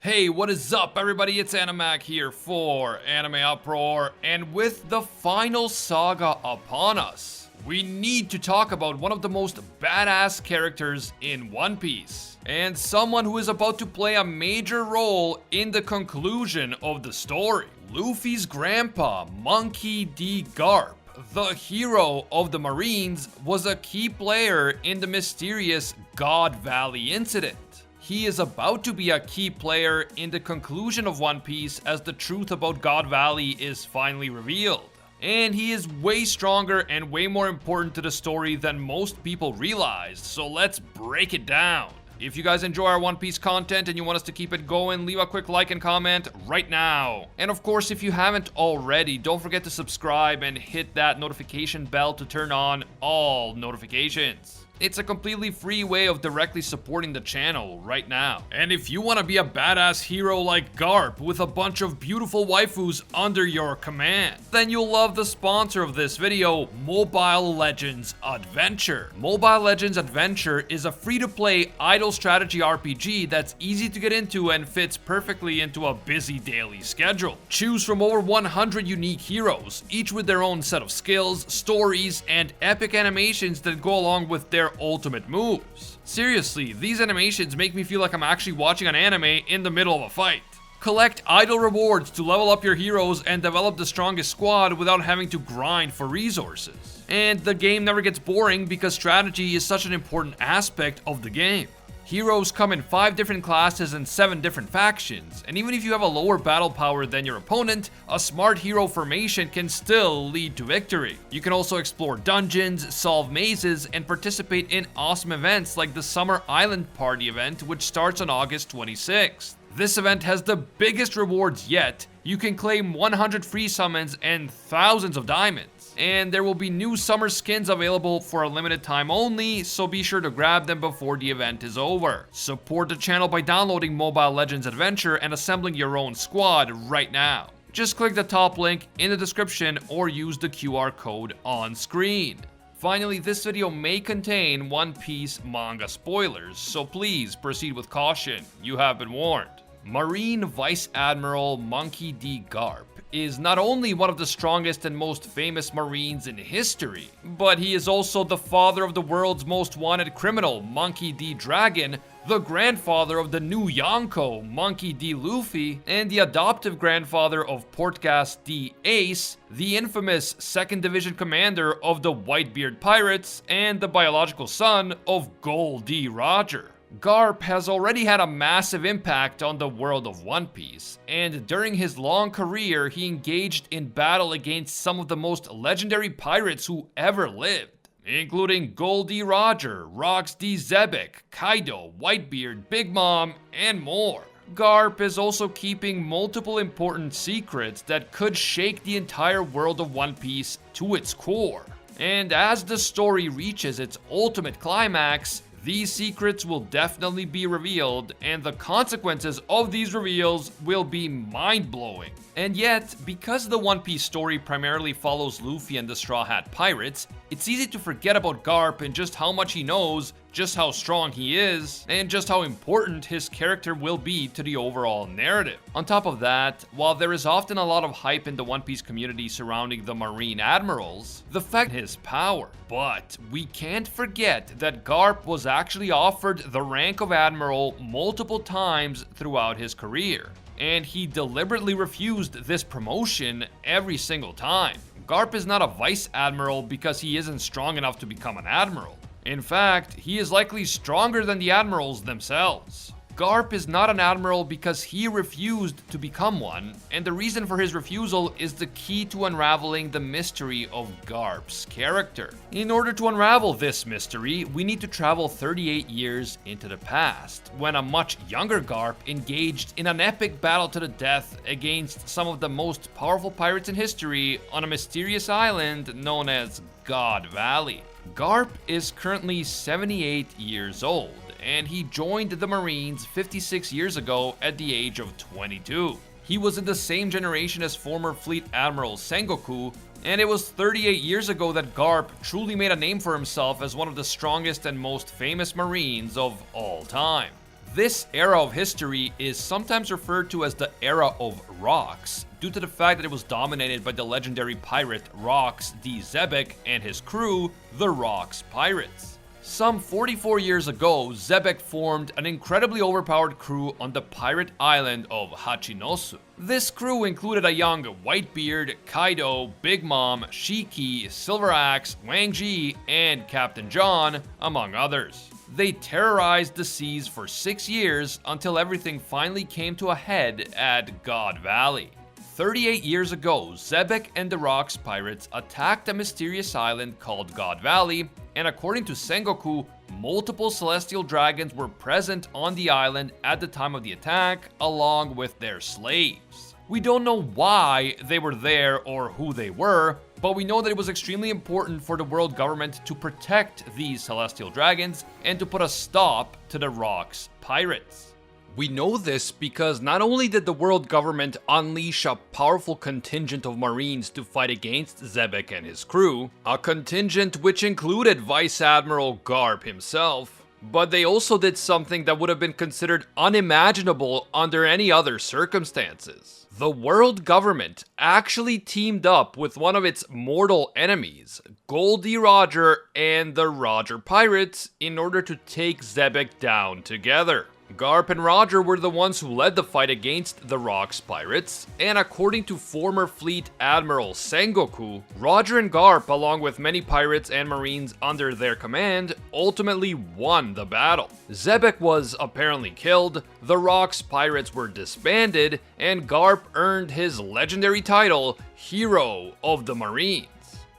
Hey, what is up everybody? It's Animac here for Anime Uproar, and with the final saga upon us, we need to talk about one of the most badass characters in One Piece, and someone who is about to play a major role in the conclusion of the story. Luffy's grandpa, Monkey D. Garp, the hero of the Marines, was a key player in the mysterious God Valley incident. He is about to be a key player in the conclusion of One Piece as the truth about God Valley is finally revealed. And he is way stronger and way more important to the story than most people realized, so let's break it down. If you guys enjoy our One Piece content and you want us to keep it going, leave a quick like and comment right now. And of course, if you haven't already, don't forget to subscribe and hit that notification bell to turn on all notifications. It's a completely free way of directly supporting the channel right now. And if you want to be a badass hero like Garp with a bunch of beautiful waifus under your command, then you'll love the sponsor of this video, Mobile Legends Adventure. Mobile Legends Adventure is a free-to-play idle strategy RPG that's easy to get into and fits perfectly into a busy daily schedule. Choose from over 100 unique heroes, each with their own set of skills, stories, and epic animations that go along with their ultimate moves. Seriously, these animations make me feel like I'm actually watching an anime in the middle of a fight. Collect idle rewards to level up your heroes and develop the strongest squad without having to grind for resources. And the game never gets boring because strategy is such an important aspect of the game. Heroes come in 5 different classes and 7 different factions, and even if you have a lower battle power than your opponent, a smart hero formation can still lead to victory. You can also explore dungeons, solve mazes, and participate in awesome events like the Summer Island Party event, which starts on August 26th. This event has the biggest rewards yet. You can claim 100 free summons and thousands of diamonds. And there will be new summer skins available for a limited time only, so be sure to grab them before the event is over. Support the channel by downloading Mobile Legends Adventure and assembling your own squad right now. Just click the top link in the description or use the QR code on screen. Finally, this video may contain One Piece manga spoilers, so please proceed with caution. You have been warned. Marine Vice Admiral Monkey D. Garp is not only one of the strongest and most famous Marines in history, but he is also the father of the world's most wanted criminal, Monkey D. Dragon, the grandfather of the new Yonko, Monkey D. Luffy, and the adoptive grandfather of Portgas D. Ace, the infamous 2nd Division commander of the Whitebeard Pirates, and the biological son of Gold D. Roger. Garp has already had a massive impact on the world of One Piece, and during his long career, he engaged in battle against some of the most legendary pirates who ever lived, including Gold D. Roger, Rox D. Zebek, Kaido, Whitebeard, Big Mom, and more. Garp is also keeping multiple important secrets that could shake the entire world of One Piece to its core. And as the story reaches its ultimate climax, these secrets will definitely be revealed, and the consequences of these reveals will be mind-blowing. And yet, because the One Piece story primarily follows Luffy and the Straw Hat Pirates, it's easy to forget about Garp and just how much he knows, just how strong he is, and just how important his character will be to the overall narrative. On top of that, while there is often a lot of hype in the One Piece community surrounding the Marine Admirals, the fact his power. But we can't forget that Garp was actually offered the rank of Admiral multiple times throughout his career, and he deliberately refused this promotion every single time. Garp is not a Vice Admiral because he isn't strong enough to become an Admiral. In fact, he is likely stronger than the Admirals themselves. Garp is not an Admiral because he refused to become one, and the reason for his refusal is the key to unraveling the mystery of Garp's character. In order to unravel this mystery, we need to travel 38 years into the past, when a much younger Garp engaged in an epic battle to the death against some of the most powerful pirates in history on a mysterious island known as God Valley. Garp is currently 78 years old, and he joined the Marines 56 years ago at the age of 22. He was in the same generation as former Fleet Admiral Sengoku, and it was 38 years ago that Garp truly made a name for himself as one of the strongest and most famous Marines of all time. This era of history is sometimes referred to as the Era of Rocks, due to the fact that it was dominated by the legendary pirate Rox D. Xebec and his crew, the Rox Pirates. Some 44 years ago, Xebec formed an incredibly overpowered crew on the pirate island of Hachinosu. This crew included a young Whitebeard, Kaido, Big Mom, Shiki, Silver Axe, Wang Ji, and Captain John, among others. They terrorized the seas for 6 years until everything finally came to a head at God Valley. 38 years ago, Xebec and the Rox Pirates attacked a mysterious island called God Valley, and according to Sengoku, multiple celestial dragons were present on the island at the time of the attack, along with their slaves. We don't know why they were there or who they were, but we know that it was extremely important for the world government to protect these celestial dragons and to put a stop to the Rox Pirates. We know this because not only did the world government unleash a powerful contingent of Marines to fight against Xebec and his crew, a contingent which included Vice Admiral Garp himself, but they also did something that would have been considered unimaginable under any other circumstances. The world government actually teamed up with one of its mortal enemies, Goldie Roger and the Roger Pirates, in order to take Xebec down together. Garp and Roger were the ones who led the fight against the Rox Pirates, and according to former fleet Admiral Sengoku, Roger and Garp, along with many pirates and marines under their command, ultimately won the battle. Xebec was apparently killed, the Rox Pirates were disbanded, and Garp earned his legendary title, Hero of the Marines.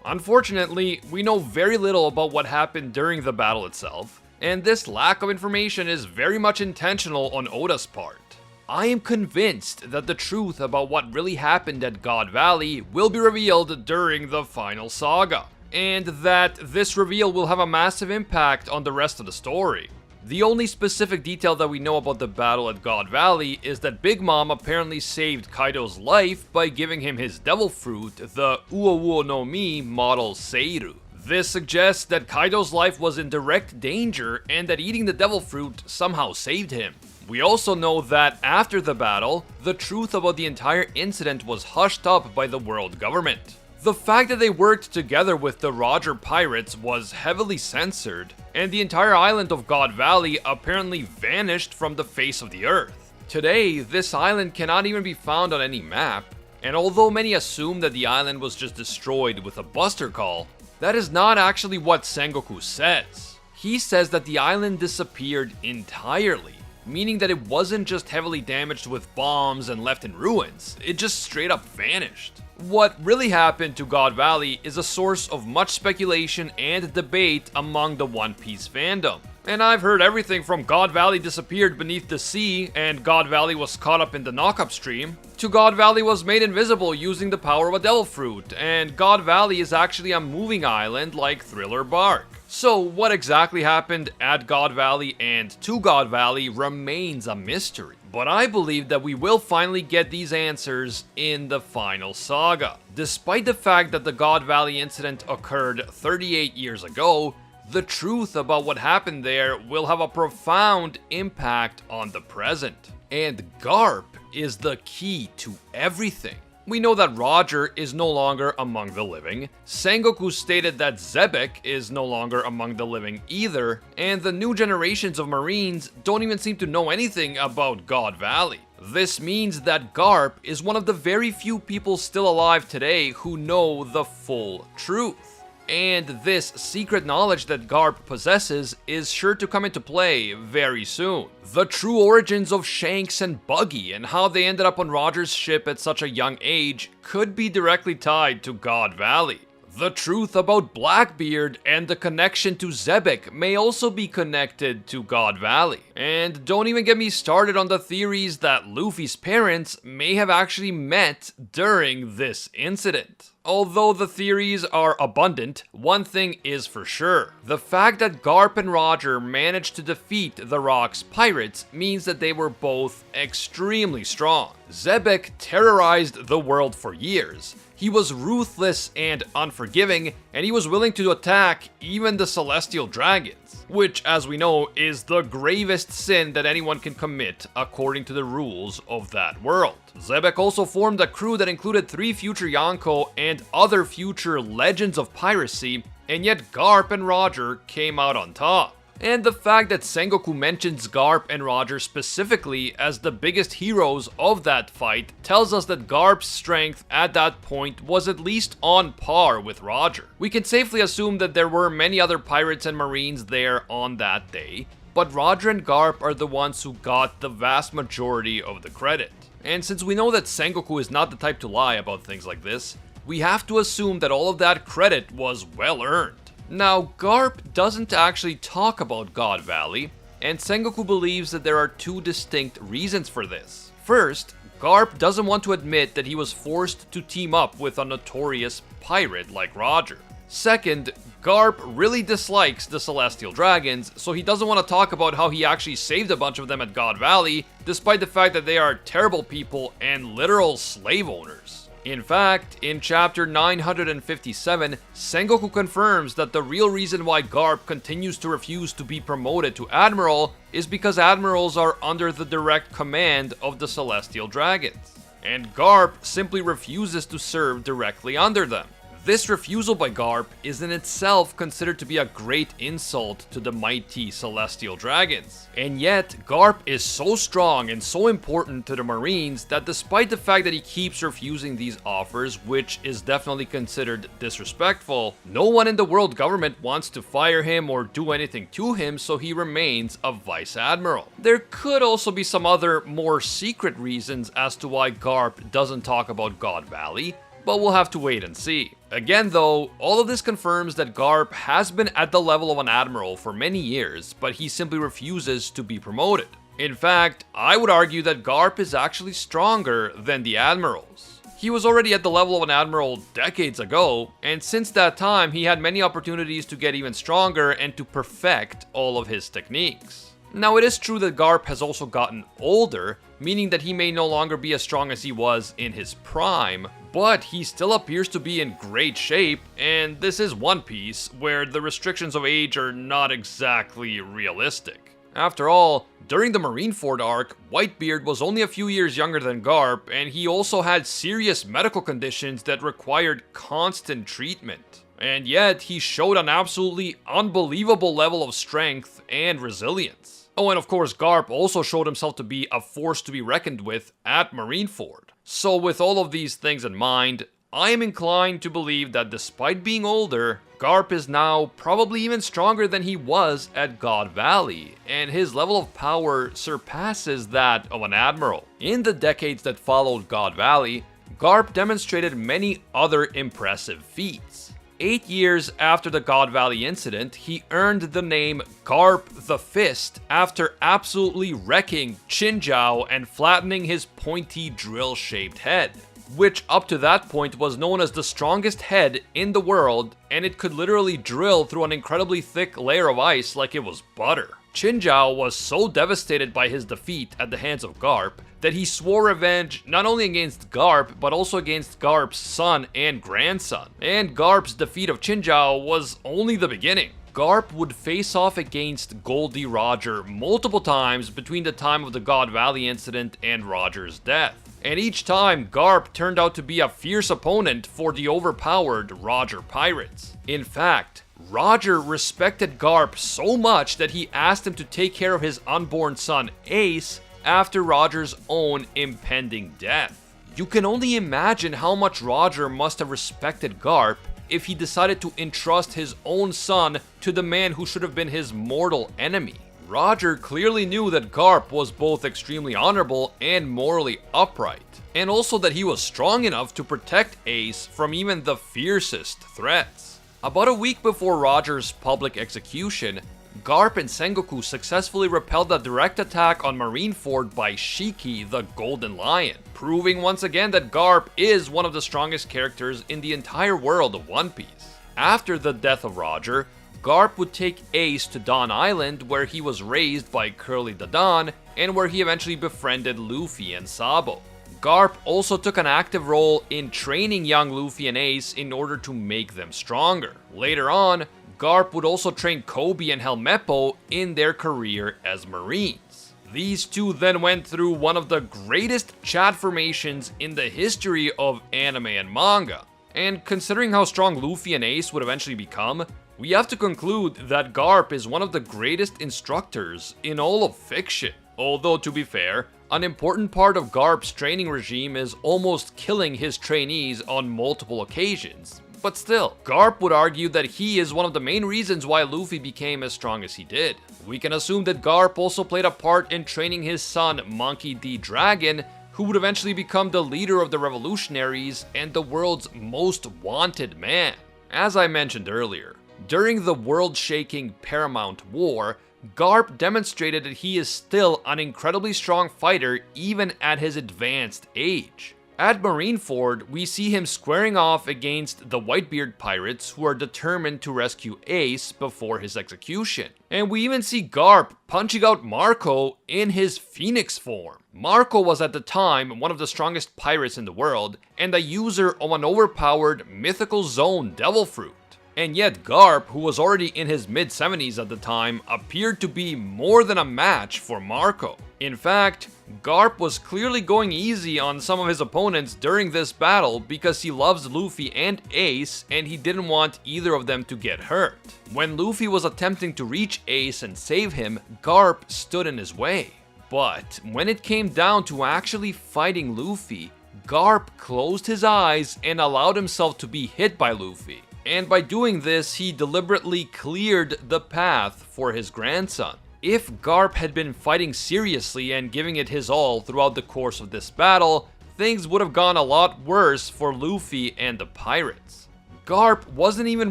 Unfortunately, we know very little about what happened during the battle itself, and this lack of information is very much intentional on Oda's part. I am convinced that the truth about what really happened at God Valley will be revealed during the final saga, and that this reveal will have a massive impact on the rest of the story. The only specific detail that we know about the battle at God Valley is that Big Mom apparently saved Kaido's life by giving him his devil fruit, the Uo Uo no Mi model Seiru. This suggests that Kaido's life was in direct danger and that eating the devil fruit somehow saved him. We also know that after the battle, the truth about the entire incident was hushed up by the world government. The fact that they worked together with the Roger Pirates was heavily censored, and the entire island of God Valley apparently vanished from the face of the earth. Today, this island cannot even be found on any map, and although many assume that the island was just destroyed with a buster call, that is not actually what Sengoku says. He says that the island disappeared entirely, meaning that it wasn't just heavily damaged with bombs and left in ruins, it just straight up vanished. What really happened to God Valley is a source of much speculation and debate among the One Piece fandom. And I've heard everything from God Valley disappeared beneath the sea and God Valley was caught up in the knock-up stream, to God Valley was made invisible using the power of a devil fruit, and God Valley is actually a moving island like Thriller Bark. So what exactly happened at God Valley and to God Valley remains a mystery. But I believe that we will finally get these answers in the final saga. Despite the fact that the God Valley incident occurred 38 years ago, the truth about what happened there will have a profound impact on the present. And Garp is the key to everything. We know that Roger is no longer among the living, Sengoku stated that Xebec is no longer among the living either, and the new generations of Marines don't even seem to know anything about God Valley. This means that Garp is one of the very few people still alive today who know the full truth. And this secret knowledge that Garp possesses is sure to come into play very soon. The true origins of Shanks and Buggy and how they ended up on Roger's ship at such a young age could be directly tied to God Valley. The truth about Blackbeard and the connection to Xebec may also be connected to God Valley. And don't even get me started on the theories that Luffy's parents may have actually met during this incident. Although the theories are abundant, one thing is for sure. The fact that Garp and Roger managed to defeat the Rox Pirates means that they were both extremely strong. Xebec terrorized the world for years. He was ruthless and unforgiving, and he was willing to attack even the Celestial Dragons, which, as we know, is the gravest sin that anyone can commit according to the rules of that world. Xebec also formed a crew that included 3 future Yonko and other future legends of piracy, and yet Garp and Roger came out on top. And the fact that Sengoku mentions Garp and Roger specifically as the biggest heroes of that fight tells us that Garp's strength at that point was at least on par with Roger. We can safely assume that there were many other pirates and marines there on that day, but Roger and Garp are the ones who got the vast majority of the credit. And since we know that Sengoku is not the type to lie about things like this, we have to assume that all of that credit was well earned. Now, Garp doesn't actually talk about God Valley, and Sengoku believes that there are 2 distinct reasons for this. First, Garp doesn't want to admit that he was forced to team up with a notorious pirate like Roger. Second, Garp really dislikes the Celestial Dragons, so he doesn't want to talk about how he actually saved a bunch of them at God Valley, despite the fact that they are terrible people and literal slave owners. In fact, in chapter 957, Sengoku confirms that the real reason why Garp continues to refuse to be promoted to Admiral is because Admirals are under the direct command of the Celestial Dragons, and Garp simply refuses to serve directly under them. This refusal by Garp is in itself considered to be a great insult to the mighty Celestial Dragons. And yet, Garp is so strong and so important to the Marines that despite the fact that he keeps refusing these offers, which is definitely considered disrespectful, no one in the world government wants to fire him or do anything to him, so he remains a Vice Admiral. There could also be some other, more secret reasons as to why Garp doesn't talk about God Valley, but we'll have to wait and see. Again though, all of this confirms that Garp has been at the level of an admiral for many years, but he simply refuses to be promoted. In fact, I would argue that Garp is actually stronger than the admirals. He was already at the level of an admiral decades ago, and since that time he had many opportunities to get even stronger and to perfect all of his techniques. Now, it is true that Garp has also gotten older, meaning that he may no longer be as strong as he was in his prime, but he still appears to be in great shape, and this is One Piece, where the restrictions of age are not exactly realistic. After all, during the Marineford arc, Whitebeard was only a few years younger than Garp, and he also had serious medical conditions that required constant treatment. And yet, he showed an absolutely unbelievable level of strength and resilience. Oh, and of course, Garp also showed himself to be a force to be reckoned with at Marineford. So with all of these things in mind, I am inclined to believe that despite being older, Garp is now probably even stronger than he was at God Valley, and his level of power surpasses that of an admiral. In the decades that followed God Valley, Garp demonstrated many other impressive feats. 8 years after the God Valley incident, he earned the name Garp the Fist after absolutely wrecking Chinjiao and flattening his pointy drill-shaped head, which up to that point was known as the strongest head in the world, and it could literally drill through an incredibly thick layer of ice like it was butter. Chinjiao was so devastated by his defeat at the hands of Garp that he swore revenge not only against Garp, but also against Garp's son and grandson. And Garp's defeat of Chinjiao was only the beginning. Garp would face off against Goldie Roger multiple times between the time of the God Valley incident and Roger's death. And each time, Garp turned out to be a fierce opponent for the overpowered Roger pirates. In fact, Roger respected Garp so much that he asked him to take care of his unborn son Ace after Roger's own impending death. You can only imagine how much Roger must have respected Garp if he decided to entrust his own son to the man who should have been his mortal enemy. Roger clearly knew that Garp was both extremely honorable and morally upright, and also that he was strong enough to protect Ace from even the fiercest threats. About a week before Roger's public execution, Garp and Sengoku successfully repelled a direct attack on Marineford by Shiki the Golden Lion, proving once again that Garp is one of the strongest characters in the entire world of One Piece. After the death of Roger, Garp would take Ace to Dawn Island, where he was raised by Curly the Dawn, and where he eventually befriended Luffy and Sabo. Garp also took an active role in training young Luffy and Ace in order to make them stronger. Later on, Garp would also train Kobe and Helmeppo in their career as Marines. These two then went through one of the greatest chat formations in the history of anime and manga. And considering how strong Luffy and Ace would eventually become, we have to conclude that Garp is one of the greatest instructors in all of fiction. Although, to be fair, an important part of Garp's training regime is almost killing his trainees on multiple occasions. But still, Garp would argue that he is one of the main reasons why Luffy became as strong as he did. We can assume that Garp also played a part in training his son, Monkey D. Dragon, who would eventually become the leader of the revolutionaries and the world's most wanted man. As I mentioned earlier, during the world-shaking Paramount War, Garp demonstrated that he is still an incredibly strong fighter even at his advanced age. At Marineford, we see him squaring off against the Whitebeard pirates who are determined to rescue Ace before his execution. And we even see Garp punching out Marco in his Phoenix form. Marco was at the time one of the strongest pirates in the world and a user of an overpowered mythical zone devil fruit. And yet Garp, who was already in his mid-70s at the time, appeared to be more than a match for Marco. In fact, Garp was clearly going easy on some of his opponents during this battle because he loves Luffy and Ace and he didn't want either of them to get hurt. When Luffy was attempting to reach Ace and save him, Garp stood in his way. But when it came down to actually fighting Luffy, Garp closed his eyes and allowed himself to be hit by Luffy. And by doing this, he deliberately cleared the path for his grandson. If Garp had been fighting seriously and giving it his all throughout the course of this battle, things would have gone a lot worse for Luffy and the pirates. Garp wasn't even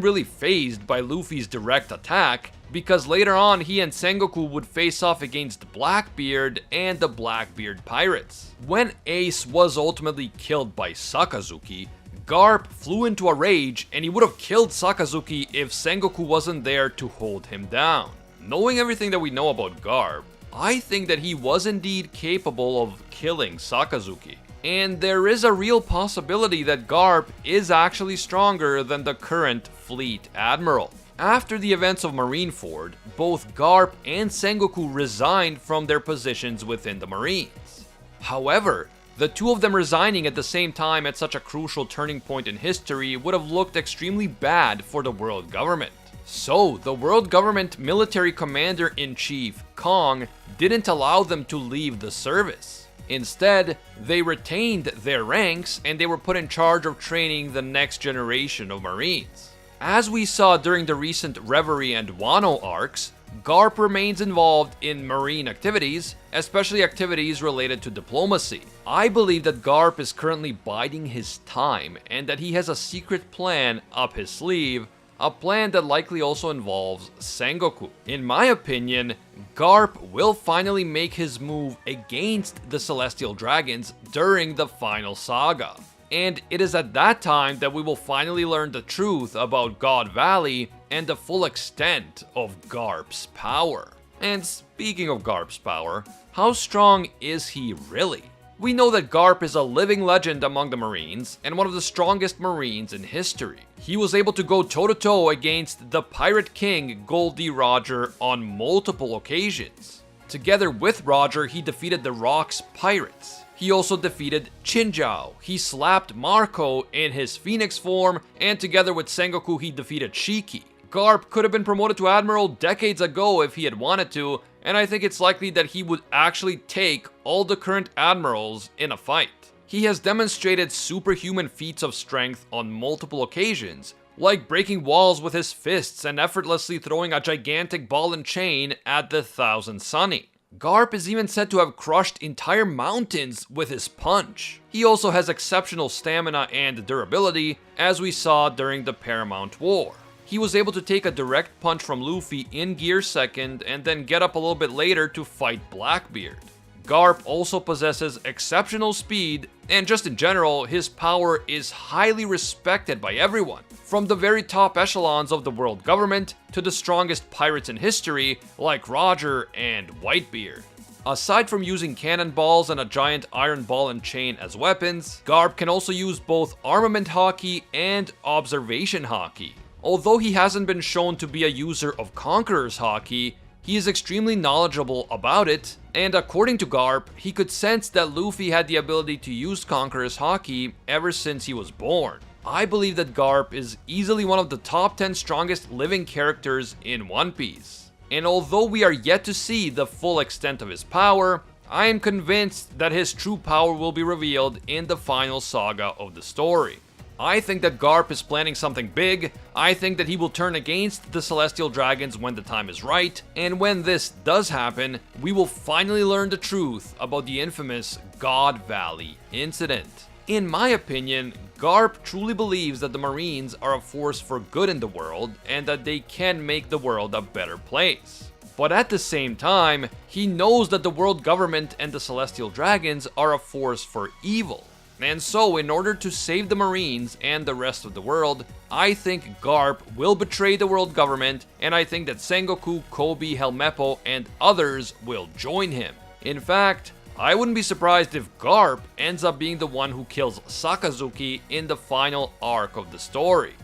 really fazed by Luffy's direct attack, because later on he and Sengoku would face off against Blackbeard and the Blackbeard pirates. When Ace was ultimately killed by Sakazuki, Garp flew into a rage and he would have killed Sakazuki if Sengoku wasn't there to hold him down. Knowing everything that we know about Garp, I think that he was indeed capable of killing Sakazuki. And there is a real possibility that Garp is actually stronger than the current fleet admiral. After the events of Marineford, both Garp and Sengoku resigned from their positions within the Marines. However, the two of them resigning at the same time at such a crucial turning point in history would have looked extremely bad for the world government. So, the world government military commander-in-chief, Kong, didn't allow them to leave the service. Instead, they retained their ranks and they were put in charge of training the next generation of Marines. As we saw during the recent Reverie and Wano arcs, Garp remains involved in Marine activities, especially activities related to diplomacy. I believe that Garp is currently biding his time and that he has a secret plan up his sleeve, a plan that likely also involves Sengoku. In my opinion, Garp will finally make his move against the Celestial Dragons during the final saga. And it is at that time that we will finally learn the truth about God Valley and the full extent of Garps Power. And speaking of Garps Power, how strong is he really? We know that Garp is a living legend among the Marines and one of the strongest Marines in history. He was able to go toe-to-toe against the Pirate King Goldie Roger on multiple occasions. Together with Roger, he defeated the Rock's pirates. He also defeated Chinjao. He slapped Marco in his Phoenix form, and together with Sengoku, he defeated Shiki. Garp could have been promoted to Admiral decades ago if he had wanted to, and I think it's likely that he would actually take all the current Admirals in a fight. He has demonstrated superhuman feats of strength on multiple occasions, like breaking walls with his fists and effortlessly throwing a gigantic ball and chain at the Thousand Sunny. Garp is even said to have crushed entire mountains with his punch. He also has exceptional stamina and durability, as we saw during the Paramount War. He was able to take a direct punch from Luffy in Gear 2nd and then get up a little bit later to fight Blackbeard. Garp also possesses exceptional speed, and just in general, his power is highly respected by everyone, from the very top echelons of the world government to the strongest pirates in history like Roger and Whitebeard. Aside from using cannonballs and a giant iron ball and chain as weapons, Garp can also use both armament hockey and observation hockey. Although he hasn't been shown to be a user of Conqueror's hockey, he is extremely knowledgeable about it, and according to Garp, he could sense that Luffy had the ability to use Conqueror's hockey ever since he was born. I believe that Garp is easily one of the top 10 strongest living characters in One Piece. And although we are yet to see the full extent of his power, I am convinced that his true power will be revealed in the final saga of the story. I think that Garp is planning something big. I think that he will turn against the Celestial Dragons when the time is right, and when this does happen, we will finally learn the truth about the infamous God Valley incident. In my opinion, Garp truly believes that the Marines are a force for good in the world and that they can make the world a better place. But at the same time, he knows that the world government and the Celestial Dragons are a force for evil. And so, in order to save the Marines and the rest of the world, I think Garp will betray the world government, and I think that Sengoku, Kobe, Helmeppo, and others will join him. In fact, I wouldn't be surprised if Garp ends up being the one who kills Sakazuki in the final arc of the story.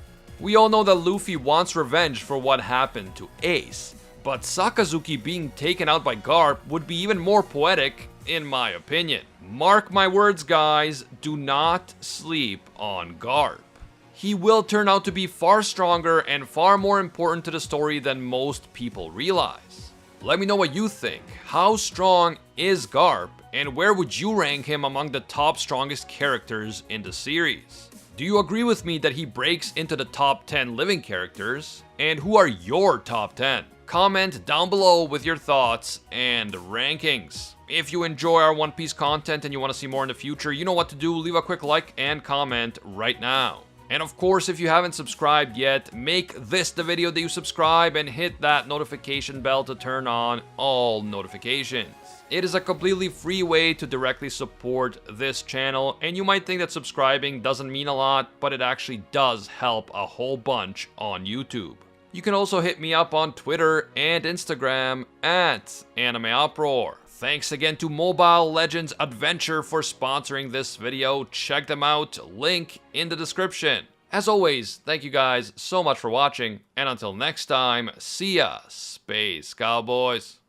We all know that Luffy wants revenge for what happened to Ace, but Sakazuki being taken out by Garp would be even more poetic, in my opinion. Mark my words, guys, do not sleep on Garp. He will turn out to be far stronger and far more important to the story than most people realize. Let me know what you think. How strong is Garp, and where would you rank him among the top strongest characters in the series? Do you agree with me that he breaks into the top 10 living characters? And who are your top 10? Comment down below with your thoughts and rankings. If you enjoy our One Piece content and you want to see more in the future, you know what to do. Leave a quick like and comment right now. And of course, if you haven't subscribed yet, make this the video that you subscribe and hit that notification bell to turn on all notifications. It is a completely free way to directly support this channel, and you might think that subscribing doesn't mean a lot, but it actually does help a whole bunch on YouTube. You can also hit me up on Twitter and Instagram at Anime Uproar. Thanks again to Mobile Legends Adventure for sponsoring this video. Check them out, link in the description. As always, thank you guys so much for watching, and until next time, see ya, Space Cowboys.